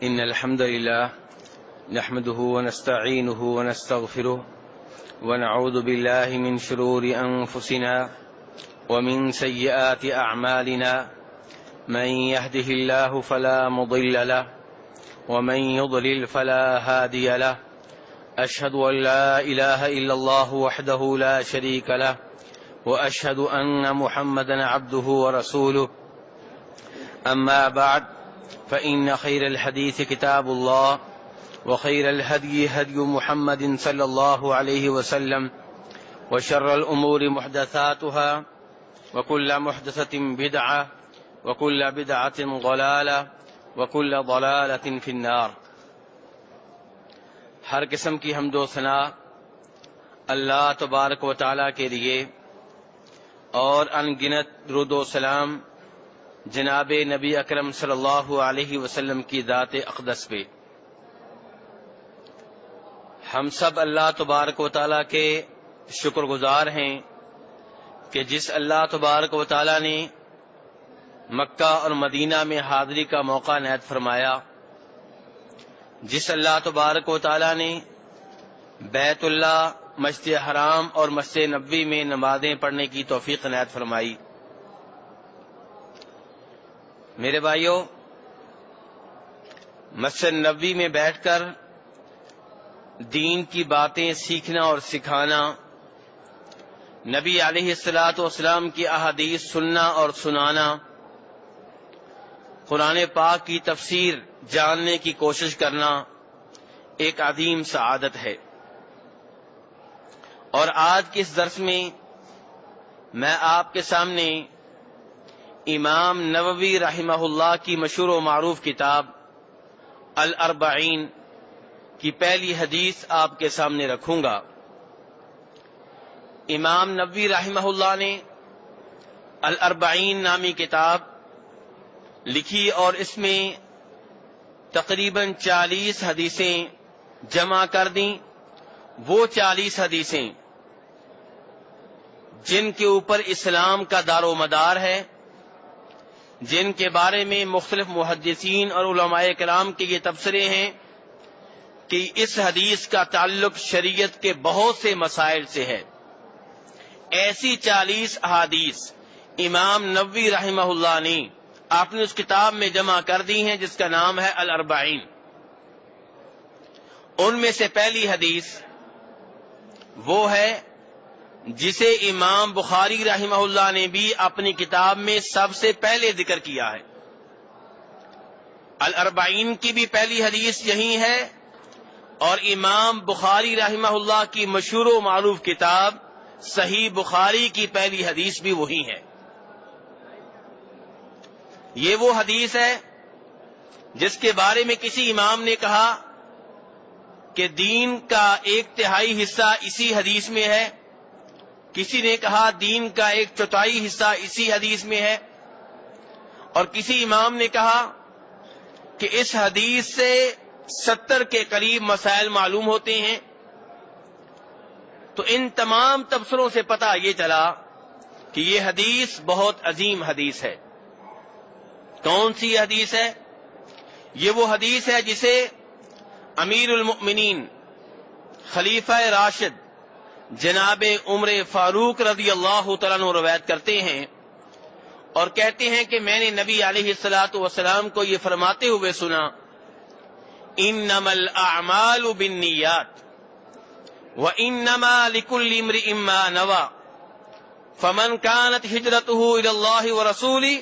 إن الحمد لله نحمده ونستعينه ونستغفره ونعوذ بالله من شرور أنفسنا ومن سيئات أعمالنا من يهده الله فلا مضل له ومن يضلل فلا هادي له أشهد أن لا إله إلا الله وحده لا شريك له وأشهد أن محمدا عبده ورسوله أما بعد فإن خير الحديث كتاب الله وخير الهدي هدي محمد صلى الله عليه وسلم وشر الأمور محدثاتها وكل محدثة بدعة وكل بدعة ضلالة وكل ضلالة في النار۔ ہر قسم کی حمد و ثنا اللہ تبارک و تعالیٰ کے لیے اور ان گنت درود و سلام جناب نبی اکرم صلی اللہ علیہ وسلم کی ذات اقدس پہ۔ ہم سب اللہ تبارک و تعالیٰ کے شکر گزار ہیں کہ جس اللہ تبارک و تعالیٰ نے مکہ اور مدینہ میں حاضری کا موقع عنایت فرمایا، جس اللہ تبارک و تعالیٰ نے بیت اللہ، مسجد حرام اور مسجد نبوی میں نمازیں پڑھنے کی توفیق عنایت فرمائی۔ میرے بھائیوں، مسجد نبوی میں بیٹھ کر دین کی باتیں سیکھنا اور سکھانا، نبی علیہ الصلاۃ والسلام کی احادیث سننا اور سنانا، قرآن پاک کی تفسیر جاننے کی کوشش کرنا ایک عظیم سعادت ہے۔ اور آج کے اس درس میں میں آپ کے سامنے امام نووی رحمہ اللہ کی مشہور و معروف کتاب الاربعین کی پہلی حدیث آپ کے سامنے رکھوں گا۔ امام نووی رحمہ اللہ نے الاربعین نامی کتاب لکھی اور اس میں تقریباً 40 حدیثیں جمع کر دیں۔ وہ 40 حدیثیں جن کے اوپر اسلام کا دار و مدار ہے، جن کے بارے میں مختلف محدثین اور علماء کرام کے یہ تبصرے ہیں کہ اس حدیث کا تعلق شریعت کے بہت سے مسائل سے ہے، ایسی 40 احادیث امام نووی رحمہ اللہ نے آپ نے اس کتاب میں جمع کر دی ہیں جس کا نام ہے الاربعین۔ ان میں سے پہلی حدیث وہ ہے جسے امام بخاری رحمہ اللہ نے بھی اپنی کتاب میں سب سے پہلے ذکر کیا ہے۔ الاربعین کی بھی پہلی حدیث یہی ہے اور امام بخاری رحمہ اللہ کی مشہور و معروف کتاب صحیح بخاری کی پہلی حدیث بھی وہی ہے۔ یہ وہ حدیث ہے جس کے بارے میں کسی امام نے کہا کہ دین کا 1/3 حصہ اسی حدیث میں ہے، کسی نے کہا دین کا 1/4 حصہ اسی حدیث میں ہے، اور کسی امام نے کہا کہ اس حدیث سے 70 کے قریب مسائل معلوم ہوتے ہیں۔ تو ان تمام تبصروں سے پتہ یہ چلا کہ یہ حدیث بہت عظیم حدیث ہے۔ کون سی حدیث ہے؟ یہ وہ حدیث ہے جسے امیر المؤمنین خلیفہ راشد جناب عمر فاروق رضی اللہ تعالیٰ عنہ روایت کرتے ہیں اور کہتے ہیں کہ میں نے نبی علیہ الصلاۃ والسلام کو یہ فرماتے ہوئے سنا، انما الاعمال بالنیات وانما لكل امرئ ما نوى فمن كانت هجرته الى الله ورسوله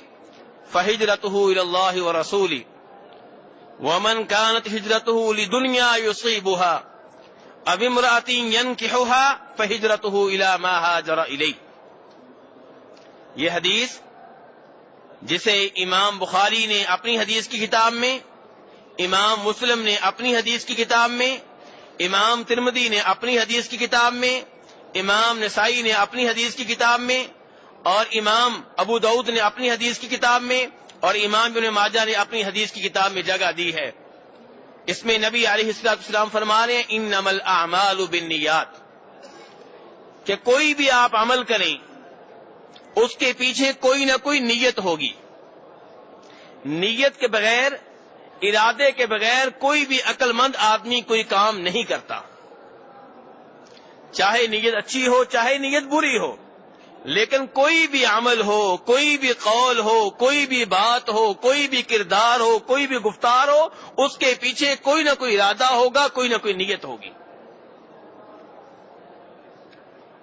فهجرته الى الله ورسوله ومن كانت هجرته لدنيا يصيبها او امرأة ينكحها فهجرته الى ما هاجر اليه۔ یہ حدیث جسے امام بخاری نے اپنی حدیث کی کتاب میں، امام مسلم نے اپنی حدیث کی کتاب میں، امام ترمذی نے اپنی حدیث کی کتاب میں، امام نسائی نے اپنی حدیث کی کتاب میں، اور امام ابو داؤد نے اپنی حدیث کی کتاب میں، اور امام ابن ماجہ نے اپنی حدیث کی کتاب میں جگہ دی ہے۔ اس میں نبی علیہ السلام فرما رہے ہیں انما الاعمال بالنیات، کہ کوئی بھی آپ عمل کریں اس کے پیچھے کوئی نہ کوئی نیت ہوگی، نیت کے بغیر ارادے کے بغیر کوئی بھی عقل مند آدمی کوئی کام نہیں کرتا، چاہے نیت اچھی ہو چاہے نیت بری ہو، لیکن کوئی بھی عمل ہو، کوئی بھی قول ہو، کوئی بھی بات ہو، کوئی بھی کردار ہو، کوئی بھی گفتار ہو، اس کے پیچھے کوئی نہ کوئی ارادہ ہوگا، کوئی نہ کوئی نیت ہوگی۔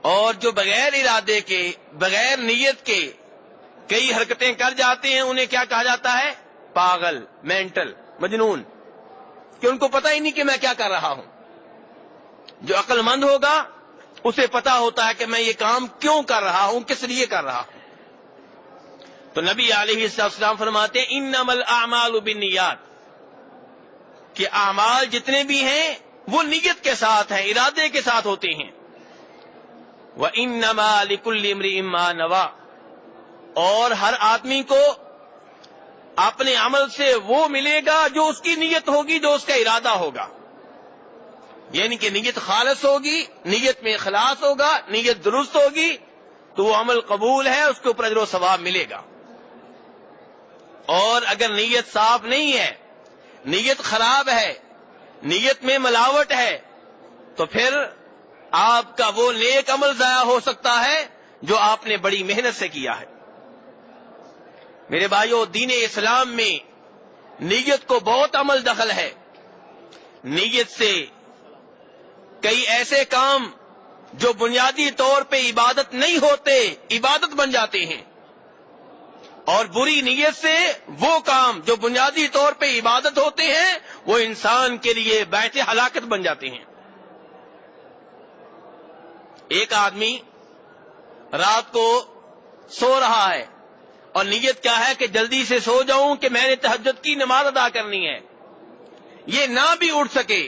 اور جو بغیر ارادے کے، بغیر نیت کے کئی حرکتیں کر جاتے ہیں، انہیں کیا کہا جاتا ہے؟ پاگل، مینٹل، مجنون، کہ ان کو پتہ ہی نہیں کہ میں کیا کر رہا ہوں۔ جو عقل مند ہوگا اسے پتا ہوتا ہے کہ میں یہ کام کیوں کر رہا ہوں، کس لیے کر رہا ہوں۔ تو نبی علیہ السلام فرماتے ہیں انما الاعمال بالنیات، کہ اعمال جتنے بھی ہیں وہ نیت کے ساتھ ہیں، ارادے کے ساتھ ہوتے ہیں۔ وانما لكل امرئ ما نوى، اور ہر آدمی کو اپنے عمل سے وہ ملے گا جو اس کی نیت ہوگی، جو اس کا ارادہ ہوگا، یعنی کہ نیت خالص ہوگی، نیت میں اخلاص ہوگا، نیت درست ہوگی تو وہ عمل قبول ہے، اس کے اوپر اجر و ثواب ملے گا۔ اور اگر نیت صاف نہیں ہے، نیت خراب ہے، نیت میں ملاوٹ ہے، تو پھر آپ کا وہ نیک عمل ضائع ہو سکتا ہے جو آپ نے بڑی محنت سے کیا ہے۔ میرے بھائیو، دین اسلام میں نیت کو بہت عمل دخل ہے۔ نیت سے کئی ایسے کام جو بنیادی طور پہ عبادت نہیں ہوتے، عبادت بن جاتے ہیں، اور بری نیت سے وہ کام جو بنیادی طور پہ عبادت ہوتے ہیں وہ انسان کے لیے باعث ہلاکت بن جاتے ہیں۔ ایک آدمی رات کو سو رہا ہے اور نیت کیا ہے کہ جلدی سے سو جاؤں کہ میں نے تہجد کی نماز ادا کرنی ہے، یہ نہ بھی اٹھ سکے،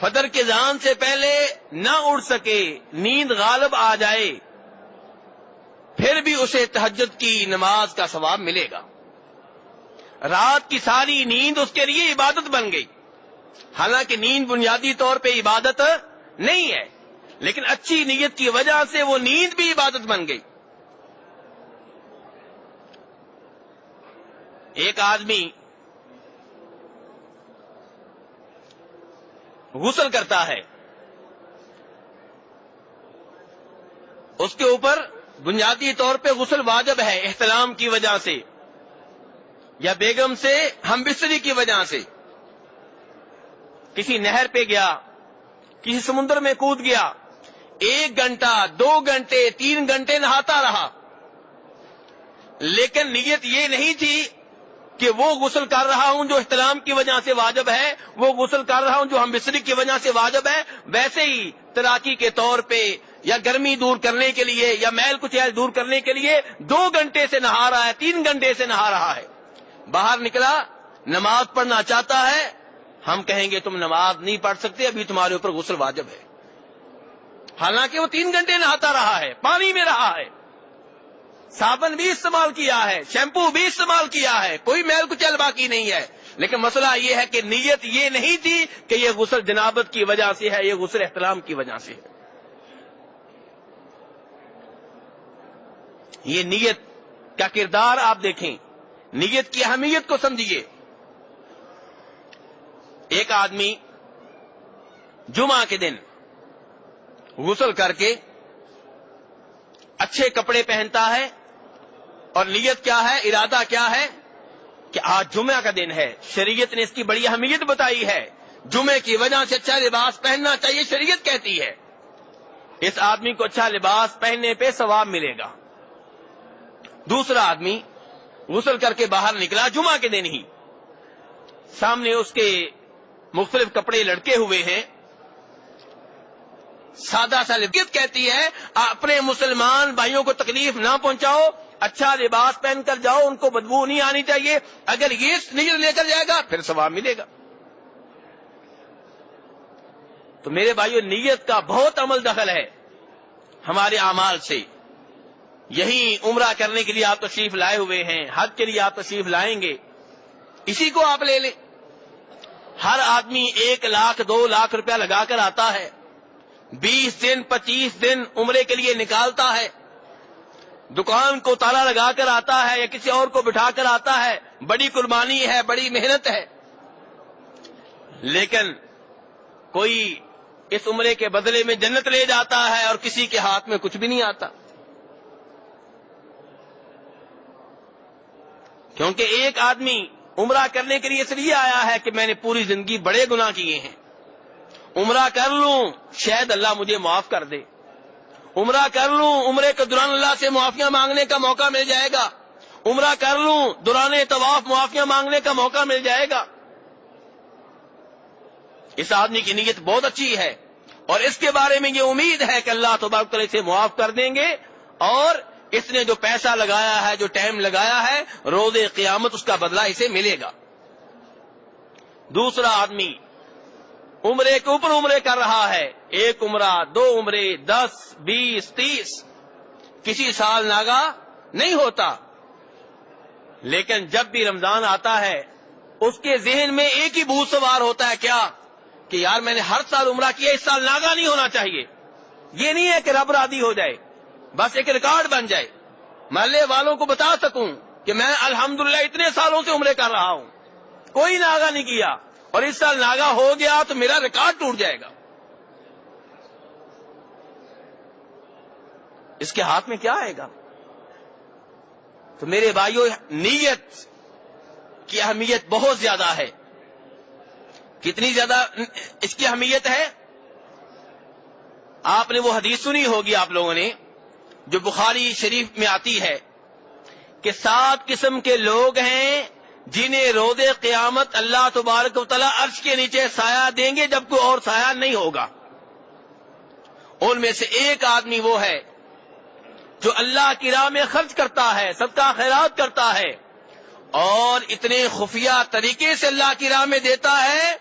فجر کے اذان سے پہلے نہ اٹھ سکے، نیند غالب آ جائے، پھر بھی اسے تہجد کی نماز کا ثواب ملے گا۔ رات کی ساری نیند اس کے لیے عبادت بن گئی، حالانکہ نیند بنیادی طور پہ عبادت نہیں ہے، لیکن اچھی نیت کی وجہ سے وہ نیند بھی عبادت بن گئی۔ ایک آدمی غسل کرتا ہے، اس کے اوپر بنیادی طور پہ غسل واجب ہے احتلام کی وجہ سے یا بیگم سے ہم بستری کی وجہ سے۔ کسی نہر پہ گیا، کسی سمندر میں کود گیا، 1 گھنٹہ 2 گھنٹے 3 گھنٹے نہاتا رہا، لیکن نیت یہ نہیں تھی کہ وہ غسل کر رہا ہوں جو احتلام کی وجہ سے واجب ہے، وہ غسل کر رہا ہوں جو ہم بستری کی وجہ سے واجب ہے۔ ویسے ہی تیراکی کے طور پہ یا گرمی دور کرنے کے لیے یا میل کچیل دور کرنے کے لیے 2 گھنٹے سے نہا رہا ہے، 3 گھنٹے سے نہا رہا ہے، باہر نکلا نماز پڑھنا چاہتا ہے، ہم کہیں گے تم نماز نہیں پڑھ سکتے، ابھی تمہارے اوپر غسل واجب ہے، حالانکہ وہ 3 گھنٹے نہاتا رہا ہے، پانی میں رہا ہے، صابن بھی استعمال کیا ہے، شیمپو بھی استعمال کیا ہے، کوئی میل کچیل باقی نہیں ہے، لیکن مسئلہ یہ ہے کہ نیت یہ نہیں تھی کہ یہ غسل جنابت کی وجہ سے ہے، یہ غسل احتلام کی وجہ سے ہے۔ یہ نیت کا کردار آپ دیکھیں، نیت کی اہمیت کو سمجھیے۔ ایک آدمی جمعہ کے دن غسل کر کے اچھے کپڑے پہنتا ہے اور نیت کیا ہے، ارادہ کیا ہے کہ آج جمعہ کا دن ہے، شریعت نے اس کی بڑی اہمیت بتائی ہے، جمعے کی وجہ سے اچھا لباس پہننا چاہیے، شریعت کہتی ہے۔ اس آدمی کو اچھا لباس پہننے پہ ثواب ملے گا۔ دوسرا آدمی غسل کر کے باہر نکلا جمعہ کے دن ہی، سامنے اس کے مختلف کپڑے لڑکے ہوئے ہیں، سادہ سا لباس کہتی ہے اپنے مسلمان بھائیوں کو تکلیف نہ پہنچاؤ، اچھا لباس پہن کر جاؤ، ان کو بدبو نہیں آنی چاہیے، اگر یہ نیت لے کر جائے گا پھر ثواب ملے گا۔ تو میرے بھائیوں، نیت کا بہت عمل دخل ہے ہمارے اعمال سے۔ یہی عمرہ کرنے کے لیے آپ تشریف لائے ہوئے ہیں، حج کے لیے آپ تشریف لائیں گے، اسی کو آپ لے لیں۔ ہر آدمی 1 لاکھ 2 لاکھ روپیہ لگا کر آتا ہے، 20 دن 25 دن عمرے کے لیے نکالتا ہے، دکان کو تالا لگا کر آتا ہے یا کسی اور کو بٹھا کر آتا ہے، بڑی قربانی ہے، بڑی محنت ہے، لیکن کوئی اس عمرے کے بدلے میں جنت لے جاتا ہے اور کسی کے ہاتھ میں کچھ بھی نہیں آتا. کیونکہ ایک آدمی عمرہ کرنے کے لیے اس لیے آیا ہے کہ میں نے پوری زندگی بڑے گناہ کیے ہیں، عمرہ کر لوں شاید اللہ مجھے معاف کر دے، عمرہ کر لوں عمرے کے دوران اللہ سے معافیاں مانگنے کا موقع مل جائے گا، عمرہ کر لوں دوران طواف معافیاں مانگنے کا موقع مل جائے گا. اس آدمی کی نیت بہت اچھی ہے اور اس کے بارے میں یہ امید ہے کہ اللہ تبارک و تعالی سے معاف کر دیں گے، اور اس نے جو پیسہ لگایا ہے، جو ٹائم لگایا ہے، روز قیامت اس کا بدلہ اسے ملے گا. دوسرا آدمی عمرے کے اوپر عمرے کر رہا ہے، ایک عمرہ، دو عمرے، 10، 20، 30، کسی سال ناگا نہیں ہوتا، لیکن جب بھی رمضان آتا ہے اس کے ذہن میں ایک ہی بھوت سوار ہوتا ہے، کیا کہ یار میں نے ہر سال عمرہ کیا، اس سال ناگا نہیں ہونا چاہیے. یہ نہیں ہے کہ رب راضی ہو جائے، بس ایک ریکارڈ بن جائے، محلے والوں کو بتا سکوں کہ میں الحمدللہ اتنے سالوں سے عمرے کر رہا ہوں، کوئی ناگا نہیں کیا، اور اس سال ناگا ہو گیا تو میرا ریکارڈ ٹوٹ جائے گا. اس کے ہاتھ میں کیا آئے گا؟ تو میرے بھائیوں، نیت کی اہمیت بہت زیادہ ہے. کتنی زیادہ اس کی اہمیت ہے؟ آپ نے وہ حدیث سنی ہوگی آپ لوگوں نے، جو بخاری شریف میں آتی ہے کہ 7 قسم کے لوگ ہیں جنہیں روز قیامت اللہ تبارک و تعالی عرش کے نیچے سایہ دیں گے جب کوئی اور سایہ نہیں ہوگا. ان میں سے ایک آدمی وہ ہے جو اللہ کی راہ میں خرچ کرتا ہے، صدقہ خیرات کرتا ہے، اور اتنے خفیہ طریقے سے اللہ کی راہ میں دیتا ہے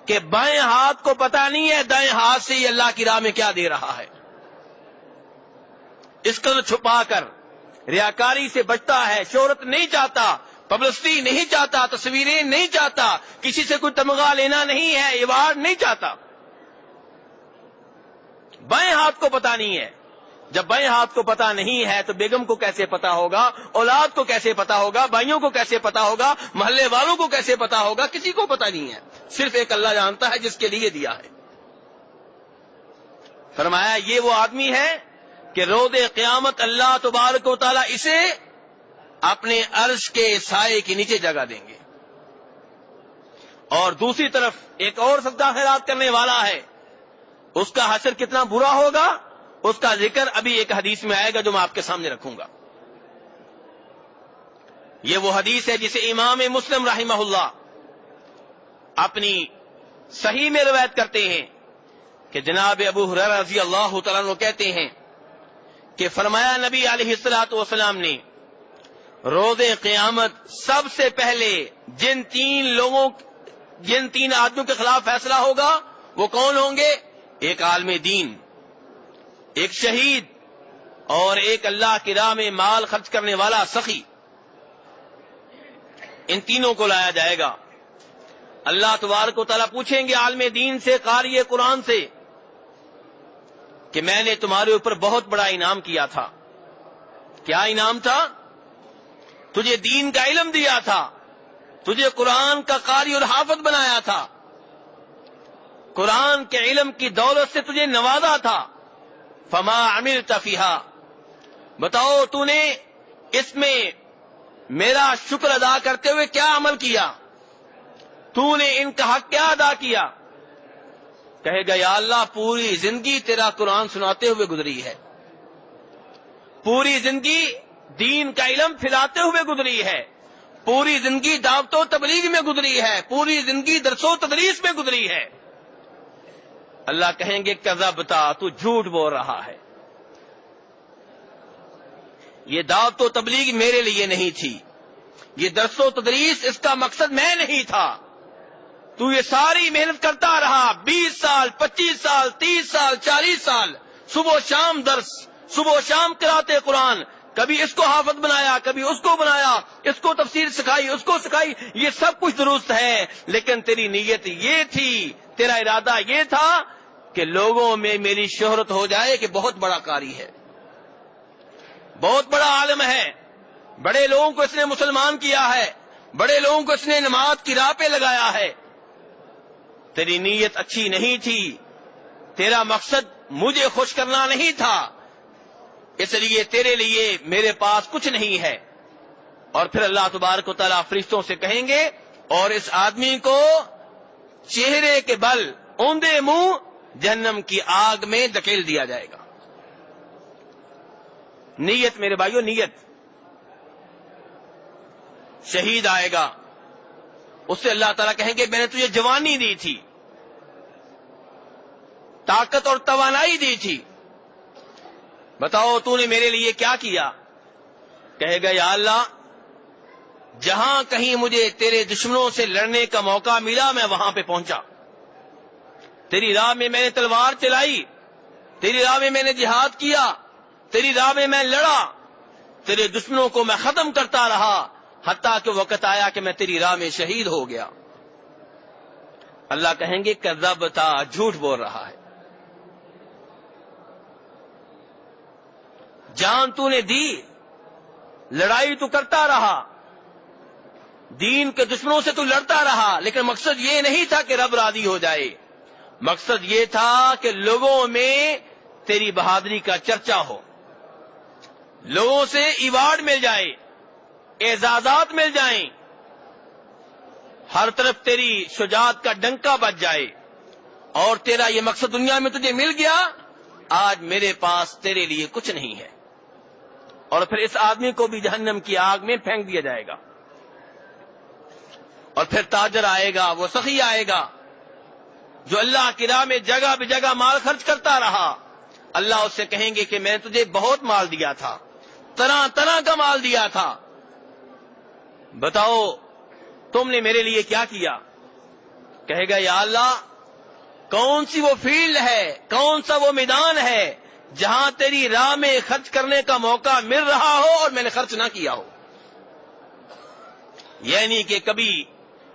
کہ بائیں ہاتھ کو پتہ نہیں ہے دائیں ہاتھ سے یہ اللہ کی راہ میں کیا دے رہا ہے. اس کو چھپا کر ریاکاری سے بچتا ہے، شہرت نہیں چاہتا، پبلسٹی نہیں چاہتا، تصویریں نہیں چاہتا، کسی سے کوئی تمغہ لینا نہیں ہے، ایوارڈ نہیں چاہتا. بائیں ہاتھ کو پتہ نہیں ہے. جب بائیں ہاتھ کو پتہ نہیں ہے تو بیگم کو کیسے پتہ ہوگا، اولاد کو کیسے پتہ ہوگا، بھائیوں کو کیسے پتہ ہوگا، محلے والوں کو کیسے پتہ ہوگا؟ کسی کو پتہ نہیں ہے، صرف ایک اللہ جانتا ہے جس کے لیے دیا ہے. فرمایا یہ وہ آدمی ہے کہ روز قیامت اللہ تبارک و تعالی اسے اپنے عرش کے سائے کے نیچے جگہ دیں گے. اور دوسری طرف ایک اور صدقہ خیرات کرنے والا ہے، اس کا حشر کتنا برا ہوگا اس کا ذکر ابھی ایک حدیث میں آئے گا جو میں آپ کے سامنے رکھوں گا. یہ وہ حدیث ہے جسے امام مسلم رحمہ اللہ اپنی صحیح میں روایت کرتے ہیں کہ جناب ابو ہریرہ رضی اللہ تعالیٰ عنہ کہتے ہیں کہ فرمایا نبی علیہ الصلوۃ والسلام نے روز قیامت سب سے پہلے جن 3 آدمیوں کے خلاف فیصلہ ہوگا وہ کون ہوں گے؟ ایک عالم دین، ایک شہید، اور ایک اللہ کی راہ میں مال خرچ کرنے والا سخی. ان تینوں کو لایا جائے گا. اللہ تبارک و تعالیٰ پوچھیں گے عالم دین سے، قاری قرآن سے، کہ میں نے تمہارے اوپر بہت بڑا انعام کیا تھا. کیا انعام تھا؟ تجھے دین کا علم دیا تھا، تجھے قرآن کا قاری اور حافظ بنایا تھا، قرآن کے علم کی دولت سے تجھے نوازا تھا. فما عملت فیہا، بتاؤ تو نے اس میں میرا شکر ادا کرتے ہوئے کیا عمل کیا؟ تو نے ان کا حق کیا ادا کیا؟ کہے گا یا اللہ پوری زندگی تیرا قرآن سناتے ہوئے گزری ہے، پوری زندگی دین کا علم پھیلاتے ہوئے گزری ہے، پوری زندگی دعوت و تبلیغ میں گزری ہے، پوری زندگی درس و تدریس میں گزری ہے. اللہ کہیں گے کذبتا، تو جھوٹ بول رہا ہے، یہ دعوت و تبلیغ میرے لیے نہیں تھی، یہ درس و تدریس اس کا مقصد میں نہیں تھا. تو یہ ساری محنت کرتا رہا، 20 سال، 25 سال، 30 سال، 40 سال، صبح و شام درس، صبح و شام قرأت قرآن، کبھی اس کو حافظ بنایا، کبھی اس کو بنایا، اس کو تفسیر سکھائی، اس کو سکھائی. یہ سب کچھ درست ہے، لیکن تیری نیت یہ تھی، تیرا ارادہ یہ تھا کہ لوگوں میں میری شہرت ہو جائے کہ بہت بڑا قاری ہے، بہت بڑا عالم ہے، بڑے لوگوں کو اس نے مسلمان کیا ہے، بڑے لوگوں کو اس نے نماز کی راہ پہ لگایا ہے. تیری نیت اچھی نہیں تھی, تیرا مقصد مجھے خوش کرنا نہیں تھا, اس لیے تیرے لیے میرے پاس کچھ نہیں ہے. اور پھر اللہ تبارک و تعالیٰ فرشتوں سے کہیں گے اور اس آدمی کو چہرے کے بل اوندے منہ جہنم کی آگ میں دھکیل دیا جائے گا. نیت میرے بھائیو, نیت. شہید آئے گا, اس سے اللہ تعالیٰ کہیں گے میں نے تجھے جوانی دی تھی, طاقت اور توانائی دی تھی, بتاؤ تو نے میرے لیے کیا کیا؟ کہے گا یا اللہ جہاں کہیں مجھے تیرے دشمنوں سے لڑنے کا موقع ملا میں وہاں پہ پہنچا, تیری راہ میں میں نے تلوار چلائی, تیری راہ میں میں نے جہاد کیا, تیری راہ میں میں لڑا, تیرے دشمنوں کو میں ختم کرتا رہا, حتیٰ کہ وقت آیا کہ میں تیری راہ میں شہید ہو گیا. اللہ کہیں گے کذبتا, جھوٹ بول رہا ہے. جان تو نے دی, لڑائی تو کرتا رہا, دین کے دشمنوں سے تو لڑتا رہا, لیکن مقصد یہ نہیں تھا کہ رب راضی ہو جائے. مقصد یہ تھا کہ لوگوں میں تیری بہادری کا چرچا ہو, لوگوں سے ایوارڈ مل جائے, اعزازات مل جائیں, ہر طرف تیری شجاعت کا ڈنکا بج جائے, اور تیرا یہ مقصد دنیا میں تجھے مل گیا, آج میرے پاس تیرے لیے کچھ نہیں ہے. اور پھر اس آدمی کو بھی جہنم کی آگ میں پھینک دیا جائے گا. اور پھر تاجر آئے گا, وہ سخی آئے گا جو اللہ کی راہ میں جگہ بہ جگہ مال خرچ کرتا رہا. اللہ اس سے کہیں گے کہ میں نے تجھے بہت مال دیا تھا, طرح طرح کا مال دیا تھا, بتاؤ تم نے میرے لیے کیا کیا؟ کہے گا یا اللہ کون سی وہ فیلڈ ہے, کون سا وہ میدان ہے جہاں تیری راہ میں خرچ کرنے کا موقع مل رہا ہو اور میں نے خرچ نہ کیا ہو. یعنی کہ کبھی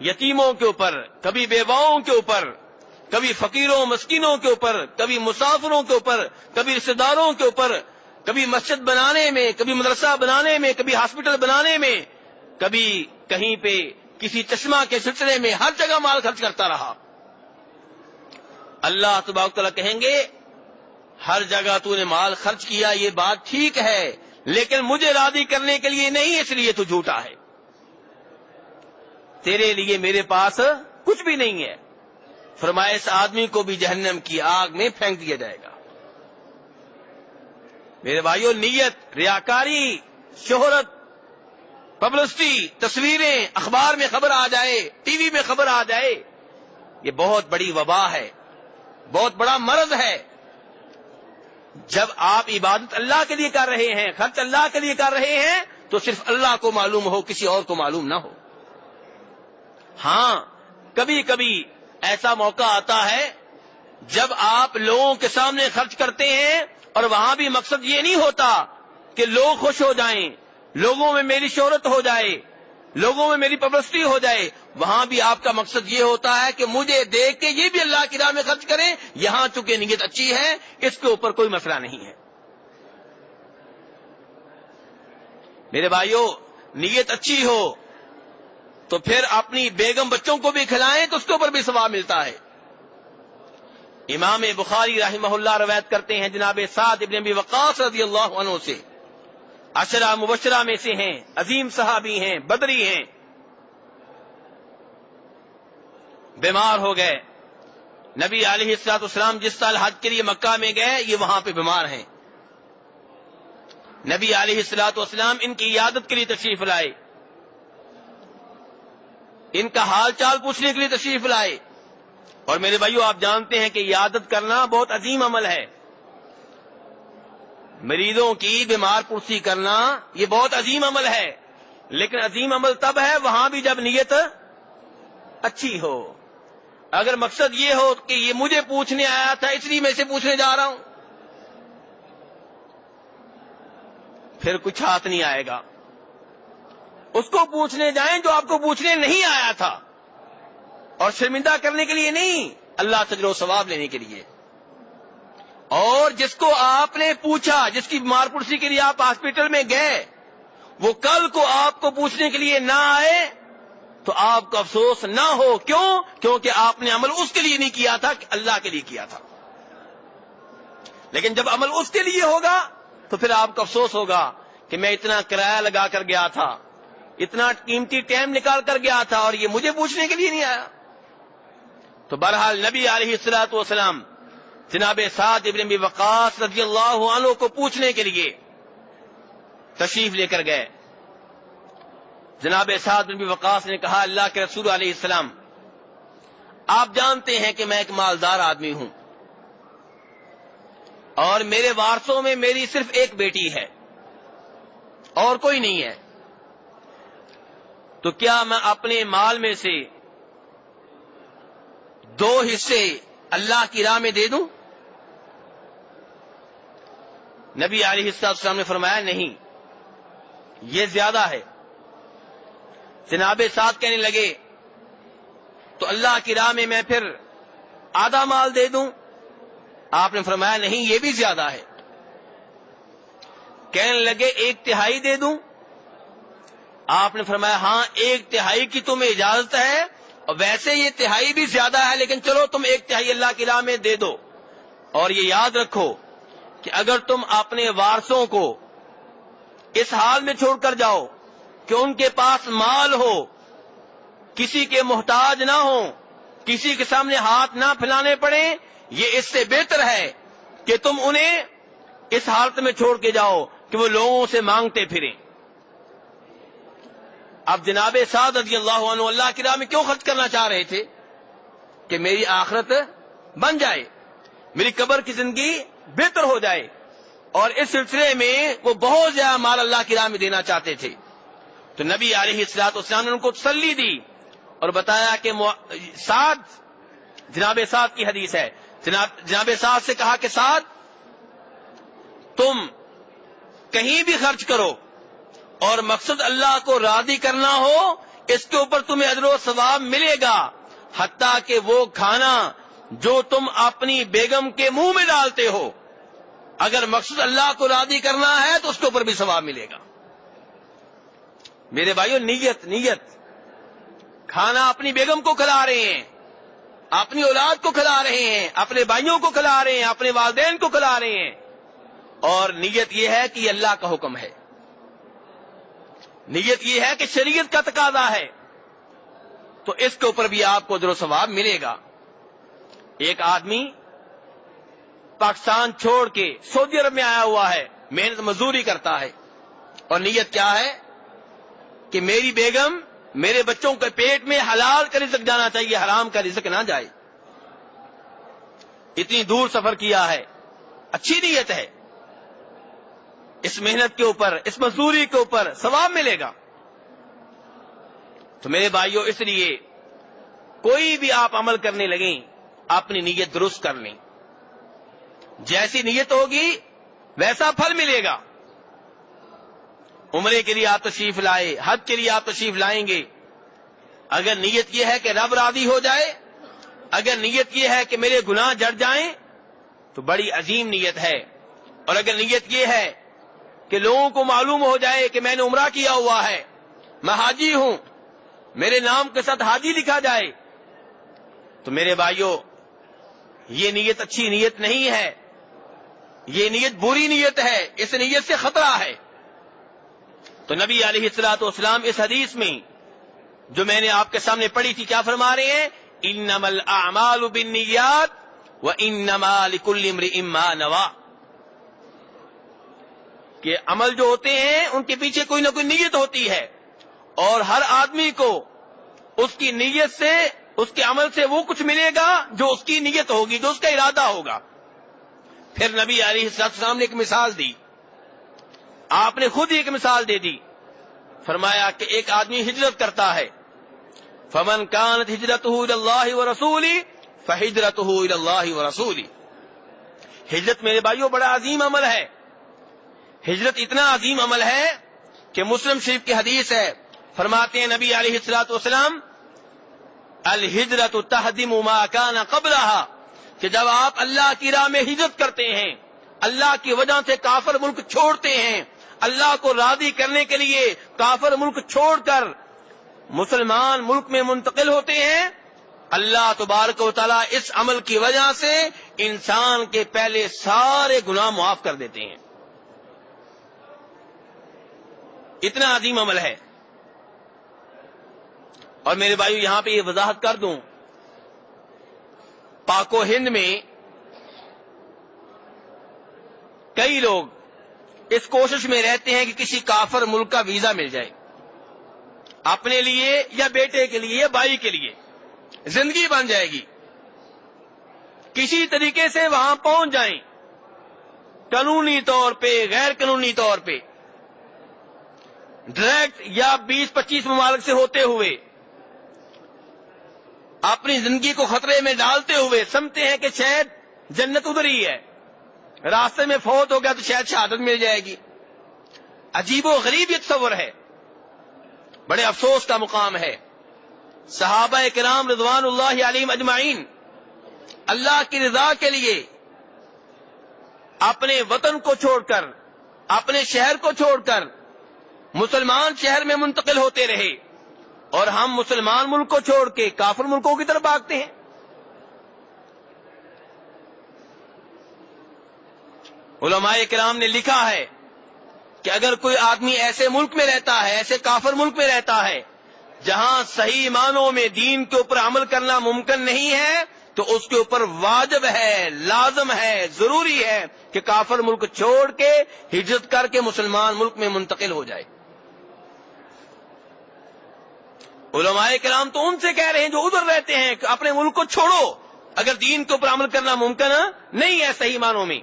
یتیموں کے اوپر, کبھی بیواؤں کے اوپر, کبھی فقیروں مسکینوں کے اوپر, کبھی مسافروں کے اوپر, کبھی رشتہ داروں کے اوپر, کبھی مسجد بنانے میں, کبھی مدرسہ بنانے میں, کبھی ہاسپٹل بنانے میں, کبھی کہیں پہ کسی چشمہ کے سلسلے میں, ہر جگہ مال خرچ کرتا رہا. اللہ تبارک و تعالیٰ کہیں گے ہر جگہ تو نے مال خرچ کیا, یہ بات ٹھیک ہے, لیکن مجھے راضی کرنے کے لیے نہیں, اس لیے تو جھوٹا ہے. تیرے لیے میرے پاس کچھ بھی نہیں ہے. فرمایا اس آدمی کو بھی جہنم کی آگ میں پھینک دیا جائے گا. میرے بھائیو, نیت, ریاکاری, شہرت, پبلسٹی, تصویریں, اخبار میں خبر آ جائے, ٹی وی میں خبر آ جائے, یہ بہت بڑی وبا ہے, بہت بڑا مرض ہے. جب آپ عبادت اللہ کے لیے کر رہے ہیں, خرچ اللہ کے لیے کر رہے ہیں, تو صرف اللہ کو معلوم ہو, کسی اور کو معلوم نہ ہو. ہاں کبھی کبھی ایسا موقع آتا ہے جب آپ لوگوں کے سامنے خرچ کرتے ہیں اور وہاں بھی مقصد یہ نہیں ہوتا کہ لوگ خوش ہو جائیں, لوگوں میں میری شہرت ہو جائے, لوگوں میں میری پبلسٹی ہو جائے. وہاں بھی آپ کا مقصد یہ ہوتا ہے کہ مجھے دیکھ کے یہ بھی اللہ کی راہ میں خرچ کریں. یہاں چونکہ نیت اچھی ہے, اس کے اوپر کوئی مسئلہ نہیں ہے. میرے بھائیو, نیت اچھی ہو تو پھر اپنی بیگم بچوں کو بھی کھلائیں تو اس کے اوپر بھی ثواب ملتا ہے. امام بخاری رحمہ اللہ روایت کرتے ہیں جناب سعد ابن ابی وقاص رضی اللہ عنہ سے, عشرہ مبشرہ میں سے ہیں, عظیم صحابی ہیں, بدری ہیں. بیمار ہو گئے. نبی علیہ الصلوۃ والسلام جس سال حج کے لیے مکہ میں گئے, یہ وہاں پہ بیمار ہیں. نبی علیہ الصلوۃ والسلام ان کی عیادت کے لیے تشریف لائے, ان کا حال چال پوچھنے کے لیے تشریف لائے. اور میرے بھائیو, آپ جانتے ہیں کہ عیادت کرنا بہت عظیم عمل ہے. مریضوں کی بیمار پرسی کرنا یہ بہت عظیم عمل ہے, لیکن عظیم عمل تب ہے وہاں بھی جب نیت اچھی ہو. اگر مقصد یہ ہو کہ یہ مجھے پوچھنے آیا تھا اس لیے میں اسے پوچھنے جا رہا ہوں, پھر کچھ ہاتھ نہیں آئے گا. اس کو پوچھنے جائیں جو آپ کو پوچھنے نہیں آیا تھا, اور شرمندہ کرنے کے لیے نہیں, اللہ سے اجر و ثواب لینے کے لیے. اور جس کو آپ نے پوچھا, جس کی بیمار پرسی کے لیے آپ ہاسپٹل میں گئے, وہ کل کو آپ کو پوچھنے کے لیے نہ آئے تو آپ کو افسوس نہ ہو. کیوں؟ کیونکہ آپ نے عمل اس کے لیے نہیں کیا تھا کہ اللہ کے لیے کیا تھا. لیکن جب عمل اس کے لیے ہوگا تو پھر آپ کو افسوس ہوگا کہ میں اتنا کرایہ لگا کر گیا تھا, اتنا قیمتی ٹائم نکال کر گیا تھا, اور یہ مجھے پوچھنے کے لیے نہیں آیا. تو بہرحال نبی علیہ الصلوۃ والسلام جناب سعد ابن ابی وقاص رضی اللہ عنہ کو پوچھنے کے لیے تشریف لے کر گئے. جناب سعد بن ابی وقاص نے کہا, اللہ کے رسول علیہ السلام, آپ جانتے ہیں کہ میں ایک مالدار آدمی ہوں اور میرے وارثوں میں میری صرف ایک بیٹی ہے اور کوئی نہیں ہے, تو کیا میں اپنے مال میں سے 2 حصے اللہ کی راہ میں دے دوں؟ نبی علیہ السلام نے فرمایا, نہیں, یہ زیادہ ہے. جناب سعد کہنے لگے, تو اللہ کی راہ میں پھر آدھا مال دے دوں؟ آپ نے فرمایا, نہیں, یہ بھی زیادہ ہے. کہنے لگے, 1/3 دے دوں؟ آپ نے فرمایا, ہاں, 1/3 کی تمہیں اجازت ہے, اور ویسے یہ 1/3 بھی زیادہ ہے, لیکن چلو تم 1/3 اللہ کی راہ میں دے دو. اور یہ یاد رکھو کہ اگر تم اپنے وارثوں کو اس حال میں چھوڑ کر جاؤ کہ ان کے پاس مال ہو, کسی کے محتاج نہ ہو, کسی کے سامنے ہاتھ نہ پھیلانے پڑے, یہ اس سے بہتر ہے کہ تم انہیں اس حالت میں چھوڑ کے جاؤ کہ وہ لوگوں سے مانگتے پھریں. اب جناب سعد رضی اللہ عنہ اللہ کی راہ میں کیوں خرچ کرنا چاہ رہے تھے؟ کہ میری آخرت بن جائے, میری قبر کی زندگی بہتر ہو جائے, اور اس سلسلے میں وہ بہت زیادہ مال اللہ کی راہ میں دینا چاہتے تھے. تو نبی علیہ الصلوۃ والسلام نے ان کو تسلی دی اور بتایا کہ سعد, جناب سعد کی حدیث ہے, جناب سعد سے کہا کہ سعد, تم کہیں بھی خرچ کرو اور مقصد اللہ کو راضی کرنا ہو, اس کے اوپر تمہیں اجر و ثواب ملے گا, حتیٰ کہ وہ کھانا جو تم اپنی بیگم کے منہ میں ڈالتے ہو, اگر مقصد اللہ کو راضی کرنا ہے تو اس کے اوپر بھی ثواب ملے گا. میرے بھائیو, نیت, کھانا اپنی بیگم کو کھلا رہے ہیں, اپنی اولاد کو کھلا رہے ہیں, اپنے بھائیوں کو کھلا رہے ہیں, اپنے والدین کو کھلا رہے ہیں, اور نیت یہ ہے کہ یہ اللہ کا حکم ہے, نیت یہ ہے کہ شریعت کا تقاضا ہے, تو اس کے اوپر بھی آپ کو اجر و ثواب ملے گا. ایک آدمی پاکستان چھوڑ کے سعودی عرب میں آیا ہوا ہے, محنت مزدوری کرتا ہے, اور نیت کیا ہے کہ میری بیگم میرے بچوں کے پیٹ میں حلال کا رزق جانا چاہیے, حرام کا رزق نہ جائے. اتنی دور سفر کیا ہے, اچھی نیت ہے, اس محنت کے اوپر, اس مزدوری کے اوپر ثواب ملے گا. تو میرے بھائیوں, اس لیے کوئی بھی آپ عمل کرنے لگیں, اپنی نیت درست کر لیں. جیسی نیت ہوگی ویسا پھل ملے گا. عمرے کے لیے آپ تشریف لائے, حج کے لیے آپ تشریف لائیں گے, اگر نیت یہ ہے کہ رب راضی ہو جائے, اگر نیت یہ ہے کہ میرے گناہ جڑ جائیں, تو بڑی عظیم نیت ہے. اور اگر نیت یہ ہے کہ لوگوں کو معلوم ہو جائے کہ میں نے عمرہ کیا ہوا ہے, میں حاجی ہوں, میرے نام کے ساتھ حاجی لکھا جائے, تو میرے بھائیوں, یہ نیت اچھی نیت نہیں ہے, یہ نیت بری نیت ہے, اس نیت سے خطرہ ہے. تو نبی علیہ الصلوۃ والسلام اس حدیث میں جو میں نے آپ کے سامنے پڑھی تھی, کیا فرما رہے ہیں؟ انما الاعمال بالنیات وانما لکل امرئ ما نوى, کہ عمل جو ہوتے ہیں ان کے پیچھے کوئی نہ کوئی نیت ہوتی ہے, اور ہر آدمی کو اس کی نیت سے, اس کے عمل سے وہ کچھ ملے گا جو اس کی نیت ہوگی, جو اس کا ارادہ ہوگا. پھر نبی علیہ السلام نے ایک مثال دی, آپ نے خود ہی ایک مثال دے دی, فرمایا کہ ایک آدمی ہجرت کرتا ہے, فمن كانت هجرته الى الله ورسوله فهجرته الى الله ورسوله. ہجرت میرے بھائیوں بڑا عظیم عمل ہے, ہجرت اتنا عظیم عمل ہے کہ مسلم شریف کی حدیث ہے, فرماتے ہیں نبی علیہ الصلوۃ والسلام, الہجرت تہدم ما کان قبلها, کہ جب آپ اللہ کی راہ میں ہجرت کرتے ہیں, اللہ کی وجہ سے کافر ملک چھوڑتے ہیں, اللہ کو راضی کرنے کے لیے کافر ملک چھوڑ کر مسلمان ملک میں منتقل ہوتے ہیں، اللہ تبارک و تعالیٰ اس عمل کی وجہ سے انسان کے پہلے سارے گناہ معاف کر دیتے ہیں. اتنا عظیم عمل ہے. اور میرے بھائیو یہاں پہ یہ وضاحت کر دوں، پاک و ہند میں کئی لوگ اس کوشش میں رہتے ہیں کہ کسی کافر ملک کا ویزا مل جائے، اپنے لیے یا بیٹے کے لیے یا بھائی کے لیے زندگی بن جائے گی، کسی طریقے سے وہاں پہنچ جائیں، قانونی طور پہ غیر قانونی طور پہ، ڈائریکٹ یا 20-25 ممالک سے ہوتے ہوئے اپنی زندگی کو خطرے میں ڈالتے ہوئے سمجھتے ہیں کہ شاید جنت ادھر ہی ہے، راستے میں فوت ہو گیا تو شاید شہادت مل جائے گی. عجیب و غریب یہ تصور ہے، بڑے افسوس کا مقام ہے. صحابہ کرام رضوان اللہ علیہم اجمعین اللہ کی رضا کے لیے اپنے وطن کو چھوڑ کر، اپنے شہر کو چھوڑ کر مسلمان شہر میں منتقل ہوتے رہے، اور ہم مسلمان ملک کو چھوڑ کے کافر ملکوں کی طرف بھاگتے ہیں. علماء کرام نے لکھا ہے کہ اگر کوئی آدمی ایسے ملک میں رہتا ہے، ایسے کافر ملک میں رہتا ہے جہاں صحیح معنوں میں دین کے اوپر عمل کرنا ممکن نہیں ہے، تو اس کے اوپر واجب ہے، لازم ہے، ضروری ہے کہ کافر ملک چھوڑ کے ہجرت کر کے مسلمان ملک میں منتقل ہو جائے. علماء کرام تو ان سے کہہ رہے ہیں جو ادھر رہتے ہیں کہ اپنے ملک کو چھوڑو اگر دین کے اوپر عمل کرنا ممکن نہیں ہے صحیح معنوں میں.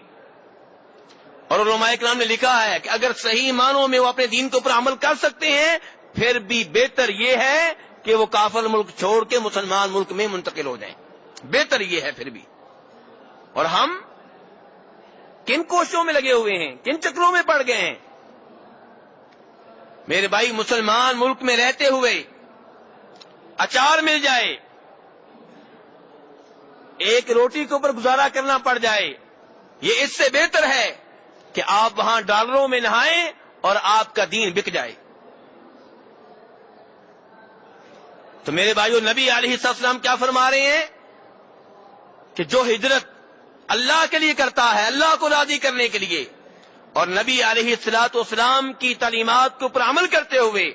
اور علماء کرام نے لکھا ہے کہ اگر صحیح معنوں میں وہ اپنے دین کے اوپر عمل کر سکتے ہیں، پھر بھی بہتر یہ ہے کہ وہ کافر ملک چھوڑ کے مسلمان ملک میں منتقل ہو جائیں. بہتر یہ ہے پھر بھی. اور ہم کن کوششوں میں لگے ہوئے ہیں، کن چکروں میں پڑ گئے ہیں. میرے بھائی مسلمان ملک میں رہتے ہوئے اچار مل جائے، ایک روٹی کے اوپر گزارا کرنا پڑ جائے، یہ اس سے بہتر ہے کہ آپ وہاں ڈالروں میں نہائیں اور آپ کا دین بک جائے. تو میرے بھائیو نبی علیہ السلام کیا فرما رہے ہیں کہ جو ہجرت اللہ کے لیے کرتا ہے، اللہ کو راضی کرنے کے لیے، اور نبی علیہ السلام کی تعلیمات کے اوپر عمل کرتے ہوئے،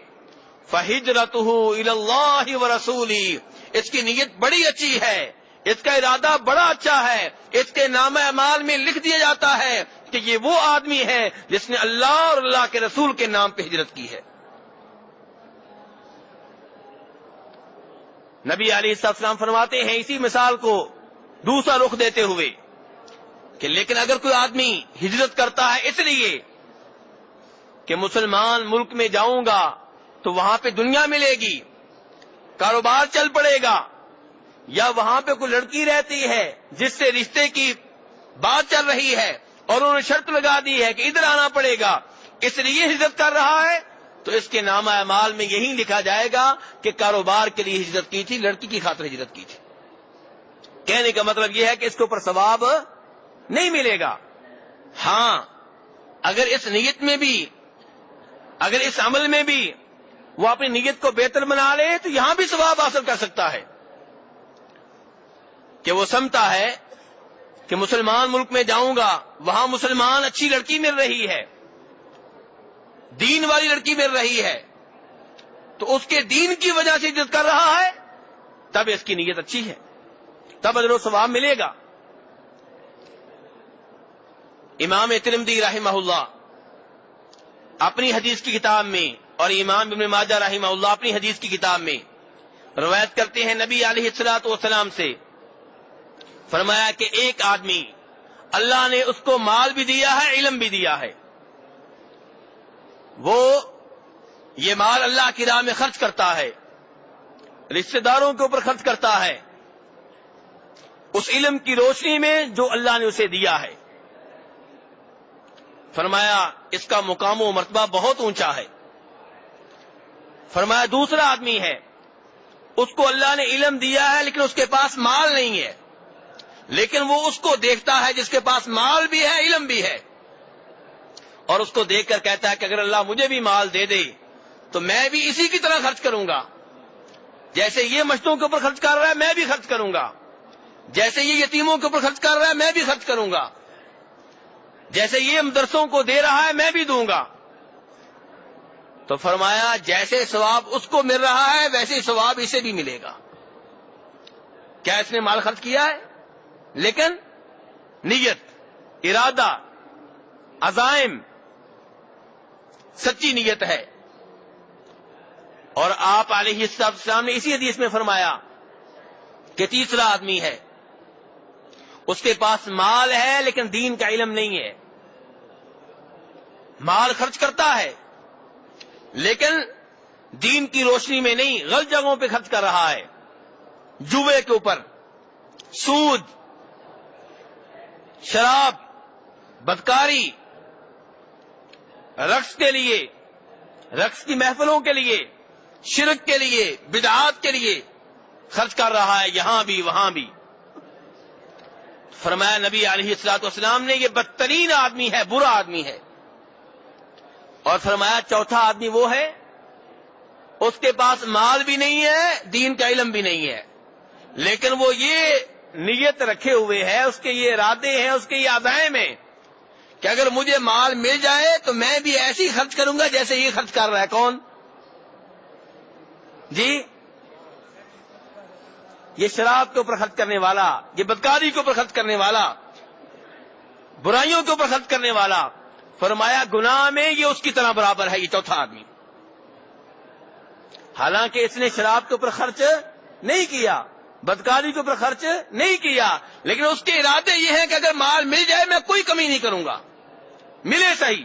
فَهِجْرَتُهُ إِلَى اللَّهِ وَرَسُولِهِ، اس کی نیت بڑی اچھی ہے، اس کا ارادہ بڑا اچھا ہے، اس کے نامہ اعمال میں لکھ دیا جاتا ہے کہ یہ وہ آدمی ہے جس نے اللہ اور اللہ کے رسول کے نام پہ ہجرت کی ہے. نبی علیہ السلام فرماتے ہیں اسی مثال کو دوسرا رخ دیتے ہوئے کہ لیکن اگر کوئی آدمی ہجرت کرتا ہے اس لیے کہ مسلمان ملک میں جاؤں گا تو وہاں پہ دنیا ملے گی، کاروبار چل پڑے گا، یا وہاں پہ کوئی لڑکی رہتی ہے جس سے رشتے کی بات چل رہی ہے اور انہوں نے شرط لگا دی ہے کہ ادھر آنا پڑے گا، اس لیے ہجرت کر رہا ہے، تو اس کے نامہ اعمال میں یہی لکھا جائے گا کہ کاروبار کے لیے ہجرت کی تھی، لڑکی کی خاطر ہجرت کی تھی. کہنے کا مطلب یہ ہے کہ اس کے اوپر ثواب نہیں ملے گا. ہاں اگر اس نیت میں بھی، اگر اس عمل میں بھی وہ اپنی نیت کو بہتر بنا لے تو یہاں بھی ثواب حاصل کر سکتا ہے کہ وہ سمجھتا ہے کہ مسلمان ملک میں جاؤں گا، وہاں مسلمان اچھی لڑکی مل رہی ہے، دین والی لڑکی مل رہی ہے، تو اس کے دین کی وجہ سے عزت کر رہا ہے، تب اس کی نیت اچھی ہے، تب اجر و ثواب ملے گا. امام ترمذی رحمہ اللہ اپنی حدیث کی کتاب میں اور امام ابن ماجہ رحمہ اللہ اپنی حدیث کی کتاب میں روایت کرتے ہیں نبی علیہ السلام سے، فرمایا کہ ایک آدمی اللہ نے اس کو مال بھی دیا ہے، علم بھی دیا ہے، وہ یہ مال اللہ کی راہ میں خرچ کرتا ہے، رشتہ داروں کے اوپر خرچ کرتا ہے، اس علم کی روشنی میں جو اللہ نے اسے دیا ہے. فرمایا اس کا مقام و مرتبہ بہت اونچا ہے. فرمایا دوسرا آدمی ہے، اس کو اللہ نے علم دیا ہے لیکن اس کے پاس مال نہیں ہے، لیکن وہ اس کو دیکھتا ہے جس کے پاس مال بھی ہے، علم بھی ہے، اور اس کو دیکھ کر کہتا ہے کہ اگر اللہ مجھے بھی مال دے دے تو میں بھی اسی کی طرح خرچ کروں گا، جیسے یہ مشتوں کے اوپر خرچ کر رہا ہے میں بھی خرچ کروں گا، جیسے یہ یتیموں کے اوپر خرچ کر رہا ہے میں بھی خرچ کروں گا، جیسے یہ مدرسوں کو دے رہا ہے میں بھی دوں گا۔ تو فرمایا جیسے ثواب اس کو مل رہا ہے ویسے ثواب اسے بھی ملے گا۔ کیا اس نے مال خرچ کیا ہے؟ لیکن نیت، ارادہ، عزائم، سچی نیت ہے۔ اور آپ علیہ السلام نے اسی حدیث میں فرمایا کہ تیسرا آدمی ہے، اس کے پاس مال ہے لیکن دین کا علم نہیں ہے، مال خرچ کرتا ہے لیکن دین کی روشنی میں نہیں، غلط جگہوں پہ خرچ کر رہا ہے، جوے کے اوپر، سود، شراب، بدکاری، رقص کے لیے، رقص کی محفلوں کے لیے، شرک کے لیے، بدعات کے لیے خرچ کر رہا ہے، یہاں بھی وہاں بھی۔ فرمایا نبی علیہ الصلوۃ والسلام نے یہ بدترین آدمی ہے، برا آدمی ہے۔ اور فرمایا چوتھا آدمی وہ ہے اس کے پاس مال بھی نہیں ہے، دین کا علم بھی نہیں ہے، لیکن وہ یہ نیت رکھے ہوئے ہے، اس کے یہ ارادے ہیں، اس کے یہ عزائم ہیں کہ اگر مجھے مال مل جائے تو میں بھی ایسے ہی خرچ کروں گا جیسے یہ خرچ کر رہا ہے۔ کون؟ جی، یہ شراب کے اوپر خرچ کرنے والا، یہ بدکاری کے اوپر خرچ کرنے والا، برائیوں کے اوپر خرچ کرنے والا۔ فرمایا گناہ میں یہ اس کی طرح برابر ہے، یہ چوتھا آدمی۔ حالانکہ اس نے شراب کے اوپر خرچ نہیں کیا، بدکاری کے اوپر خرچ نہیں کیا، لیکن اس کے ارادے یہ ہیں کہ اگر مال مل جائے میں کوئی کمی نہیں کروں گا، ملے صحیح۔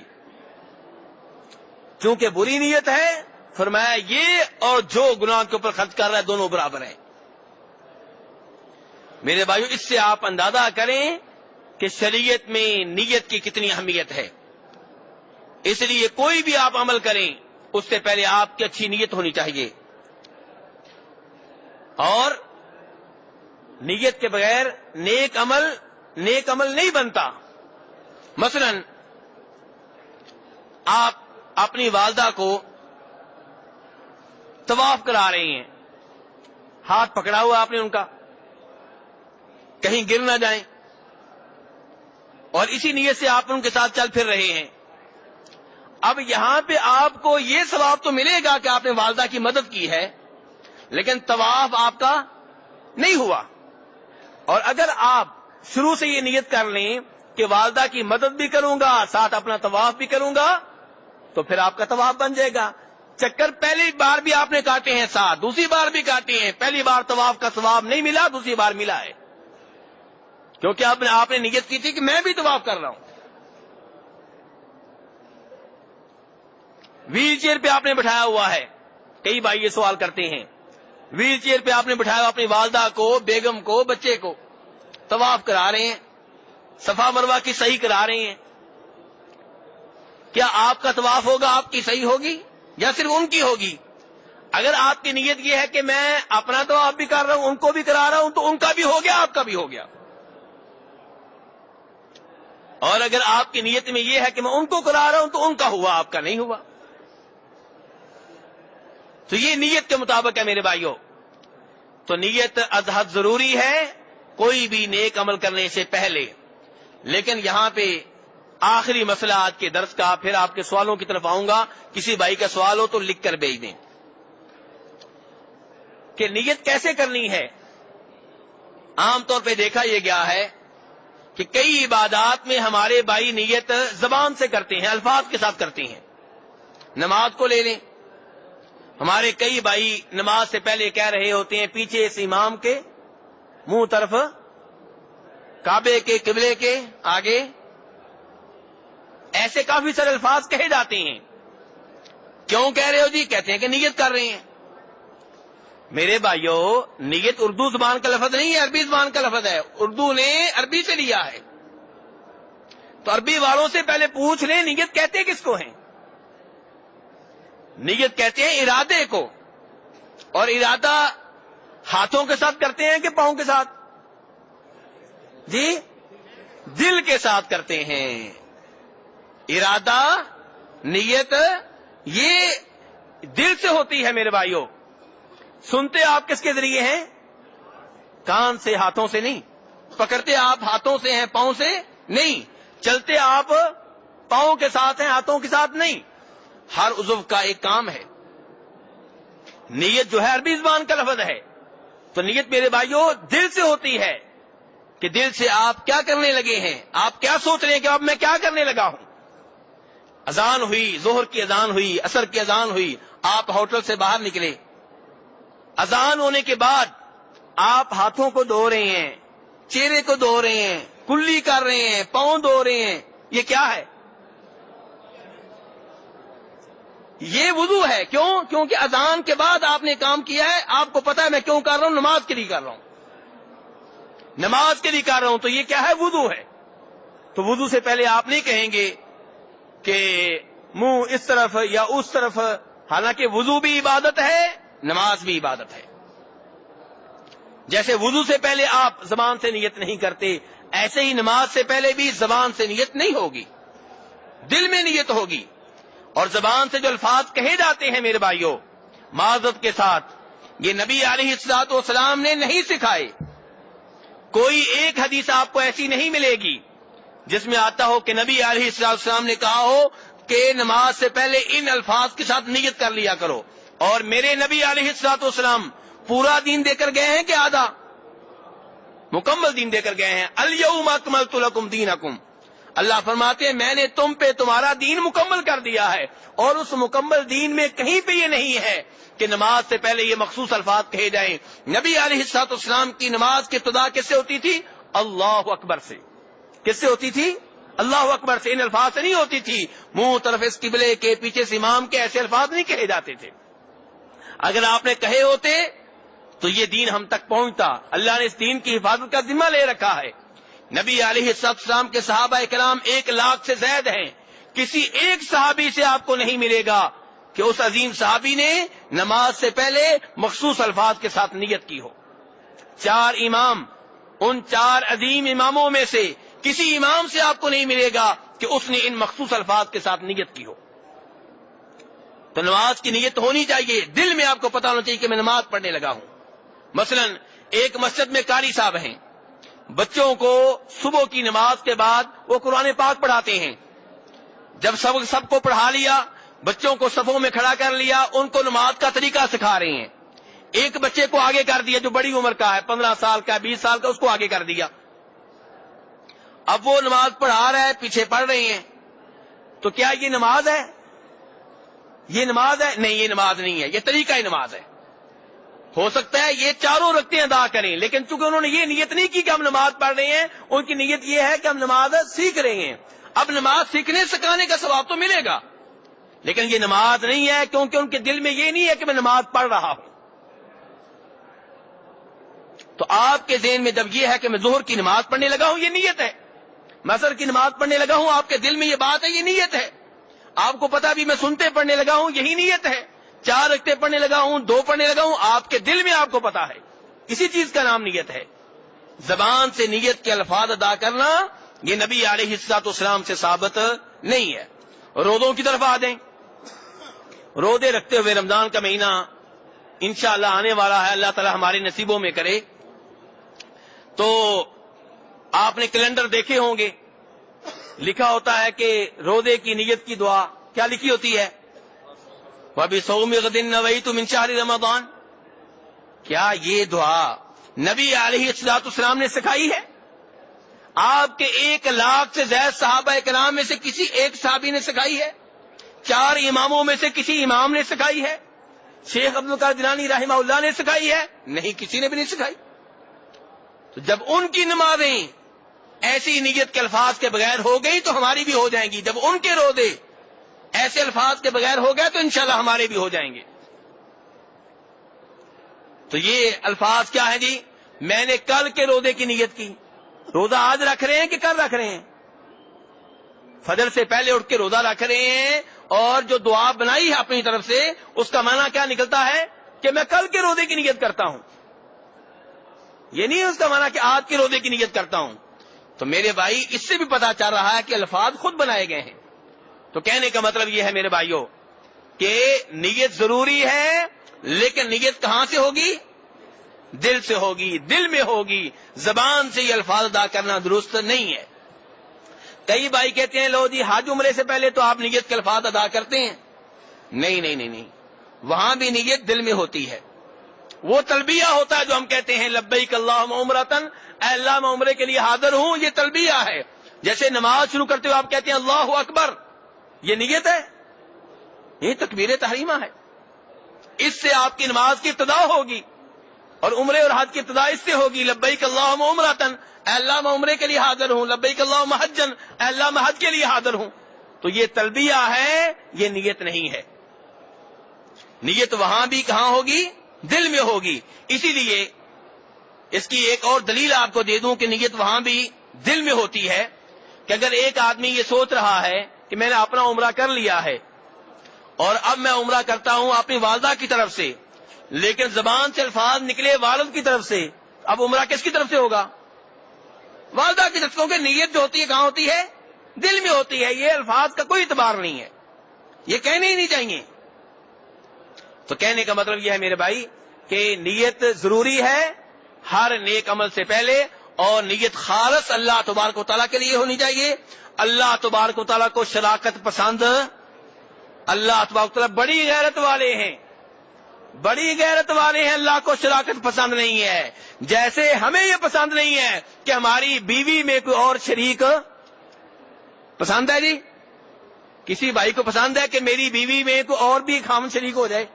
چونکہ بری نیت ہے، فرمایا یہ اور جو گناہ کے اوپر خرچ کر رہا ہے دونوں برابر ہیں۔ میرے بھائیو، اس سے آپ اندازہ کریں کہ شریعت میں نیت کی کتنی اہمیت ہے۔ اس لیے کوئی بھی آپ عمل کریں اس سے پہلے آپ کی اچھی نیت ہونی چاہیے، اور نیت کے بغیر نیک عمل نہیں بنتا۔ مثلا آپ اپنی والدہ کو طواف کرا رہے ہیں، ہاتھ پکڑا ہوا آپ نے ان کا، کہیں گر نہ جائیں، اور اسی نیت سے آپ ان کے ساتھ چل پھر رہے ہیں۔ اب یہاں پہ آپ کو یہ ثواب تو ملے گا کہ آپ نے والدہ کی مدد کی ہے، لیکن طواف آپ کا نہیں ہوا۔ اور اگر آپ شروع سے یہ نیت کر لیں کہ والدہ کی مدد بھی کروں گا ساتھ اپنا طواف بھی کروں گا تو پھر آپ کا طواف بن جائے گا۔ چکر پہلی بار بھی آپ نے کاٹے ہیں ساتھ، دوسری بار بھی کاٹے ہیں، پہلی بار طواف کا ثواب نہیں ملا، دوسری بار ملا ہے، کیونکہ آپ نے نیت کی تھی کہ میں بھی طواف کر رہا ہوں۔ ویل چیئر پہ آپ نے بٹھایا ہوا ہے، کئی بھائی یہ سوال کرتے ہیں، ویل چیئر پہ آپ نے بٹھایا اپنی والدہ کو، بیگم کو، بچے کو، طواف کرا رہے ہیں، صفا مروہ کی صحیح کرا رہے ہیں، کیا آپ کا طواف ہوگا، آپ کی صحیح ہوگی یا صرف ان کی ہوگی؟ اگر آپ کی نیت یہ ہے کہ میں اپنا طواف بھی کر رہا ہوں، ان کو بھی کرا رہا ہوں، تو ان کا بھی ہو گیا، آپ کا بھی ہو گیا۔ اور اگر آپ کی نیت میں یہ ہے کہ میں ان کو کرا رہا ہوں تو ان کا ہوا، آپ کا نہیں ہوا۔ تو یہ نیت کے مطابق ہے میرے بھائیوں۔ تو نیت از حد ضروری ہے کوئی بھی نیک عمل کرنے سے پہلے۔ لیکن یہاں پہ آخری مسئلہ آج کے درس کا، پھر آپ کے سوالوں کی طرف آؤں گا، کسی بھائی کا سوال ہو تو لکھ کر بھیج دیں کہ نیت کیسے کرنی ہے۔ عام طور پہ دیکھا یہ گیا ہے کہ کئی عبادات میں ہمارے بھائی نیت زبان سے کرتے ہیں، الفاظ کے ساتھ کرتے ہیں۔ نماز کو لے لیں، ہمارے کئی بھائی نماز سے پہلے کہہ رہے ہوتے ہیں پیچھے اس امام کے، منہ طرف کعبے کے، قبلے کے آگے، ایسے کافی سارے الفاظ کہے جاتے ہیں۔ کیوں کہہ رہے ہو جی؟ کہتے ہیں کہ نیت کر رہے ہیں۔ میرے بھائیو، نیت اردو زبان کا لفظ نہیں ہے، عربی زبان کا لفظ ہے، اردو نے عربی سے لیا ہے۔ تو عربی والوں سے پہلے پوچھ لیں نیت کہتے کس کو ہیں؟ نیت کہتے ہیں ارادے کو، اور ارادہ ہاتھوں کے ساتھ کرتے ہیں کہ پاؤں کے ساتھ؟ جی، دل کے ساتھ کرتے ہیں۔ ارادہ، نیت یہ دل سے ہوتی ہے میرے بھائیوں۔ سنتے آپ کس کے ذریعے ہیں؟ کان سے، ہاتھوں سے نہیں. پکڑتے آپ ہاتھوں سے ہیں، پاؤں سے نہیں. چلتے آپ پاؤں کے ساتھ ہیں، ہاتھوں کے ساتھ نہیں. ہر عضو کا ایک کام ہے. نیت جو ہے عربی زبان کا لفظ ہے، تو نیت میرے بھائیوں دل سے ہوتی ہے کہ دل سے آپ کیا کرنے لگے ہیں، آپ کیا سوچ رہے ہیں کہ اب میں کیا کرنے لگا ہوں. اذان ہوئی، ظہر کی اذان ہوئی، عصر کی اذان ہوئی، آپ ہوٹل سے باہر نکلے. اذان ہونے کے بعد آپ ہاتھوں کو دھو رہے ہیں، چہرے کو دھو رہے ہیں، کلی کر رہے ہیں، پاؤں دھو رہے ہیں. یہ کیا ہے؟ یہ وضو ہے. کیوں؟ کیونکہ اذان کے بعد آپ نے کام کیا ہے. آپ کو پتا ہے میں کیوں کر رہا ہوں؟ نماز کے لیے کر رہا ہوں، نماز کے لیے کر رہا ہوں. تو یہ کیا ہے؟ وضو ہے. تو وضو سے پہلے آپ نہیں کہیں گے کہ منہ اس طرف یا اس طرف. حالانکہ وضو بھی عبادت ہے، نماز بھی عبادت ہے. جیسے وضو سے پہلے آپ زبان سے نیت نہیں کرتے، ایسے ہی نماز سے پہلے بھی زبان سے نیت نہیں ہوگی، دل میں نیت ہوگی. اور زبان سے جو الفاظ کہے جاتے ہیں میرے بھائیوں، معذرت کے ساتھ، یہ نبی علیہ الصلوۃ والسلام نے نہیں سکھائے. کوئی ایک حدیث آپ کو ایسی نہیں ملے گی جس میں آتا ہو کہ نبی علیہ الصلوۃ والسلام نے کہا ہو کہ نماز سے پہلے ان الفاظ کے ساتھ نیت کر لیا کرو. اور میرے نبی علیہ الصلوۃ والسلام پورا دین دے کر گئے ہیں کہ آدھا؟ مکمل دین دے کر گئے ہیں. الیوم اکملت لکم دینکم. اللہ فرماتے ہیں میں نے تم پہ تمہارا دین مکمل کر دیا ہے. اور اس مکمل دین میں کہیں پہ یہ نہیں ہے کہ نماز سے پہلے یہ مخصوص الفاظ کہے جائیں. نبی علیہ الصلوۃ والسلام کی نماز کی ابتدا کس سے ہوتی تھی؟ اللہ اکبر سے. کس سے ہوتی تھی؟ اللہ اکبر سے. ان الفاظ سے نہیں ہوتی تھی. منہ طرف اس قبلے کے، پیچھے سے امام کے، ایسے الفاظ نہیں کہے جاتے تھے. اگر آپ نے کہے ہوتے تو یہ دین ہم تک پہنچتا. اللہ نے اس دین کی حفاظت کا ذمہ لے رکھا ہے. نبی علیہ السلام کے صحابہ کرام 1,00,000 سے زائد ہیں. کسی ایک صحابی سے آپ کو نہیں ملے گا کہ اس عظیم صحابی نے نماز سے پہلے مخصوص الفاظ کے ساتھ نیت کی ہو. 4 امام، ان 4 عظیم اماموں میں سے کسی امام سے آپ کو نہیں ملے گا کہ اس نے ان مخصوص الفاظ کے ساتھ نیت کی ہو. تو نماز کی نیت ہونی چاہیے. دل میں آپ کو پتا ہونا چاہیے کہ میں نماز پڑھنے لگا ہوں. مثلا ایک مسجد میں قاری صاحب ہیں، بچوں کو صبح کی نماز کے بعد وہ قرآن پاک پڑھاتے ہیں. جب سب کو پڑھا لیا، بچوں کو صفوں میں کھڑا کر لیا، ان کو نماز کا طریقہ سکھا رہے ہیں. ایک بچے کو آگے کر دیا جو بڑی عمر کا ہے، 15 سال کا، 20 سال کا، اس کو آگے کر دیا. اب وہ نماز پڑھا رہا ہے، پیچھے پڑھ رہے ہیں. تو کیا یہ نماز ہے؟ یہ نماز ہے؟ نہیں، یہ نماز نہیں ہے، یہ طریقہ ہی نماز ہے. ہو سکتا ہے یہ 4 رکعتیں ادا کریں، لیکن چونکہ انہوں نے یہ نیت نہیں کی کہ ہم نماز پڑھ رہے ہیں، ان کی نیت یہ ہے کہ ہم نماز سیکھ رہے ہیں. اب نماز سیکھنے سکھانے کا ثواب تو ملے گا، لیکن یہ نماز نہیں ہے، کیونکہ ان کے دل میں یہ نہیں ہے کہ میں نماز پڑھ رہا ہوں. تو آپ کے ذہن میں جب یہ ہے کہ میں ظہر کی نماز پڑھنے لگا ہوں، یہ نیت ہے. میں عصر کی نماز پڑھنے لگا ہوں، آپ کے دل میں یہ بات ہے، یہ نیت ہے. آپ کو پتا بھی میں سنتے پڑھنے لگا ہوں، یہی نیت ہے. 4 رکعتیں پڑھنے لگا ہوں، 2 پڑھنے لگا ہوں، آپ کے دل میں آپ کو پتا ہے. اسی چیز کا نام نیت ہے. زبان سے نیت کے الفاظ ادا کرنا یہ نبی علیہ الصلوۃ والسلام سے ثابت نہیں ہے. روزوں کی طرف آ جائیں. روزے رکھتے ہوئے رمضان کا مہینہ انشاءاللہ آنے والا ہے، اللہ تعالی ہمارے نصیبوں میں کرے. تو آپ نے کیلنڈر دیکھے ہوں گے، لکھا ہوتا ہے کہ روزے کی نیت کی دعا کیا لکھی ہوتی ہے؟ وَبِصَوْمِ غَدٍ نَوَيْتُ مِنْ شَهْرِ رَمَضَانَ. کیا یہ دعا نبی علیہ الصلوۃ والسلام نے سکھائی ہے؟ آپ کے 1,00,000 سے زائد صحابہ کرام میں سے کسی ایک صحابی نے سکھائی ہے؟ 4 اماموں میں سے کسی امام نے سکھائی ہے؟ شیخ عبد القادر جیلانی رحمہ اللہ نے سکھائی ہے؟ نہیں، کسی نے بھی نہیں سکھائی. تو جب ان کی نمازیں ایسی نیت کے الفاظ کے بغیر ہو گئی تو ہماری بھی ہو جائیں گی. جب ان کے روزے ایسے الفاظ کے بغیر ہو گئے تو انشاءاللہ ہمارے بھی ہو جائیں گے. تو یہ الفاظ کیا ہے جی؟ میں نے کل کے روزے کی نیت کی. روزہ آج رکھ رہے ہیں کہ کل رکھ رہے ہیں؟ فجر سے پہلے اٹھ کے روزہ رکھ رہے ہیں، اور جو دعا بنائی ہے اپنی طرف سے اس کا معنی کیا نکلتا ہے کہ میں کل کے روزے کی نیت کرتا ہوں. یہ نہیں اس کا معنی کہ آج کے روزے کی نیت کرتا ہوں. تو میرے بھائی اس سے بھی پتا چل رہا ہے کہ الفاظ خود بنائے گئے ہیں. تو کہنے کا مطلب یہ ہے میرے بھائیوں کہ نیت ضروری ہے، لیکن نیت کہاں سے ہوگی؟ دل سے ہوگی، دل میں ہوگی، زبان سے یہ الفاظ ادا کرنا درست نہیں ہے۔ کئی بھائی کہتے ہیں لو جی حج عمرے سے پہلے تو آپ نیت کے الفاظ ادا کرتے ہیں۔ نہیں نہیں نہیں نہیں، وہاں بھی نیت دل میں ہوتی ہے۔ وہ تلبیہ ہوتا ہے جو ہم کہتے ہیں لبیک اللہم عمرتن، اے اللہ میں عمرے کے لیے حاضر ہوں، یہ تلبیہ ہے۔ جیسے نماز شروع کرتے ہوئے آپ کہتے ہیں اللہ اکبر، یہ نیت ہے، یہ تکبیر تحریمہ ہے۔ اس سے آپ کی نماز کی ابتدا ہوگی، اور عمرے اور حج کی ابتدا اس سے ہوگی لبیک اللہم عمرتن، اے اللہ میں عمرے کے لیے حاضر ہوں، لبیک اللہم حجن، اے اللہ میں حج کے لیے حاضر ہوں۔ تو یہ تلبیہ ہے، یہ نیت نہیں ہے۔ نیت وہاں بھی کہاں ہوگی؟ دل میں ہوگی۔ اسی لیے اس کی ایک اور دلیل آپ کو دے دوں کہ نیت وہاں بھی دل میں ہوتی ہے، کہ اگر ایک آدمی یہ سوچ رہا ہے کہ میں نے اپنا عمرہ کر لیا ہے اور اب میں عمرہ کرتا ہوں اپنی والدہ کی طرف سے، لیکن زبان سے الفاظ نکلے والد کی طرف سے، اب عمرہ کس کی طرف سے ہوگا؟ والدہ کی طرف سے، کیونکہ نیت جو ہوتی ہے کہاں ہوتی ہے؟ دل میں ہوتی ہے۔ یہ الفاظ کا کوئی اعتبار نہیں ہے، یہ کہنے ہی نہیں چاہیے۔ تو کہنے کا مطلب یہ ہے میرے بھائی کہ نیت ضروری ہے ہر نیک عمل سے پہلے، اور نیت خالص اللہ تبارک و تعالیٰ کے لیے ہونی چاہیے۔ اللہ تبارک و تعالیٰ کو شراکت پسند، اللہ تبارک و تعالیٰ بڑی غیرت والے ہیں، بڑی غیرت والے ہیں، اللہ کو شراکت پسند نہیں ہے۔ جیسے ہمیں یہ پسند نہیں ہے کہ ہماری بیوی میں کوئی اور شریک پسند ہے۔ جی کسی بھائی کو پسند ہے کہ میری بیوی میں کوئی اور بھی خامن شریک ہو جائے؟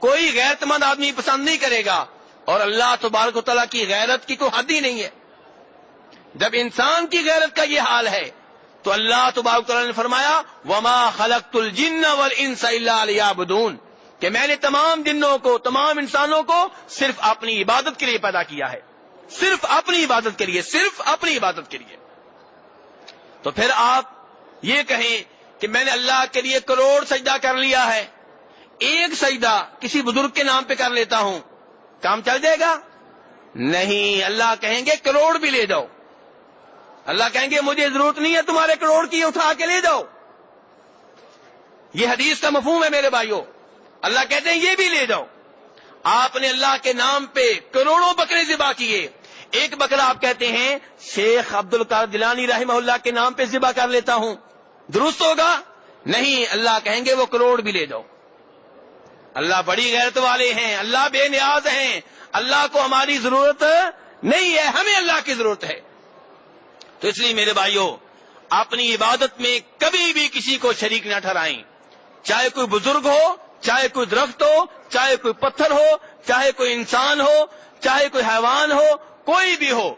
کوئی غیرت مند آدمی پسند نہیں کرے گا، اور اللہ تبارک و تعالیٰ کی غیرت کی کوئی حد ہی نہیں ہے۔ جب انسان کی غیرت کا یہ حال ہے تو اللہ تبارک و تعالیٰ نے فرمایا وما خلقت الجن والانس الا لیعبدون، کہ میں نے تمام جنوں کو، تمام انسانوں کو صرف اپنی عبادت کے لیے پیدا کیا ہے، صرف اپنی عبادت کے لیے، صرف اپنی عبادت کے لیے۔ تو پھر آپ یہ کہیں کہ میں نے اللہ کے لیے کروڑ سجدہ کر لیا ہے، ایک سجدہ کسی بزرگ کے نام پہ کر لیتا ہوں، کام چل جائے گا؟ نہیں، اللہ کہیں گے کروڑ بھی لے جاؤ۔ اللہ کہیں گے مجھے ضرورت نہیں ہے تمہارے کروڑ کی، اٹھا کے لے جاؤ۔ یہ حدیث کا مفہوم ہے میرے بھائیوں۔ اللہ کہتے ہیں یہ بھی لے جاؤ۔ آپ نے اللہ کے نام پہ کروڑوں بکرے ذبح کیے، ایک بکرا آپ کہتے ہیں شیخ عبد القادر جیلانی رحمہ اللہ کے نام پہ ذبح کر لیتا ہوں، درست ہوگا؟ نہیں، اللہ کہیں گے وہ کروڑ بھی لے جاؤ۔ اللہ بڑی غیرت والے ہیں، اللہ بے نیاز ہیں، اللہ کو ہماری ضرورت نہیں ہے، ہمیں اللہ کی ضرورت ہے۔ تو اس لیے میرے بھائیوں، اپنی عبادت میں کبھی بھی کسی کو شریک نہ ٹھہرائیں، چاہے کوئی بزرگ ہو، چاہے کوئی درخت ہو، چاہے کوئی پتھر ہو، چاہے کوئی انسان ہو، چاہے کوئی حیوان ہو، کوئی بھی ہو۔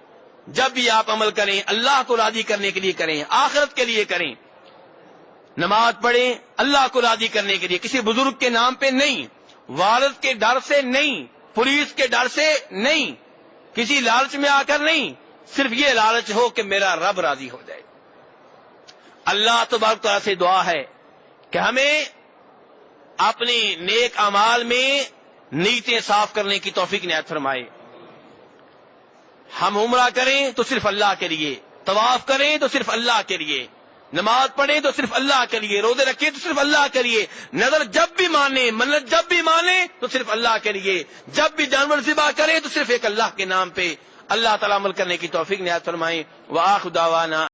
جب بھی آپ عمل کریں اللہ کو راضی کرنے کے لیے کریں، آخرت کے لیے کریں۔ نماز پڑھیں اللہ کو راضی کرنے کے لیے، کسی بزرگ کے نام پہ نہیں، والد کے ڈر سے نہیں، پولیس کے ڈر سے نہیں، کسی لالچ میں آ کر نہیں، صرف یہ لالچ ہو کہ میرا رب راضی ہو جائے۔ اللہ تبارک تعالیٰ سے دعا ہے کہ ہمیں اپنے نیک اعمال میں نیتیں صاف کرنے کی توفیق عنایت فرمائے۔ ہم عمرہ کریں تو صرف اللہ کے لیے، طواف کریں تو صرف اللہ کے لیے، نماز پڑھیں تو صرف اللہ کے لیے، روزے رکھیں تو صرف اللہ کے لیے، نظر جب بھی مانیں، منت جب بھی مانیں تو صرف اللہ کے لیے، جب بھی جانور ذبح کریں تو صرف ایک اللہ کے نام پہ۔ اللہ تعالیٰ عمل کرنے کی توفیق عنایت فرمائیں۔ وآخر دعوانا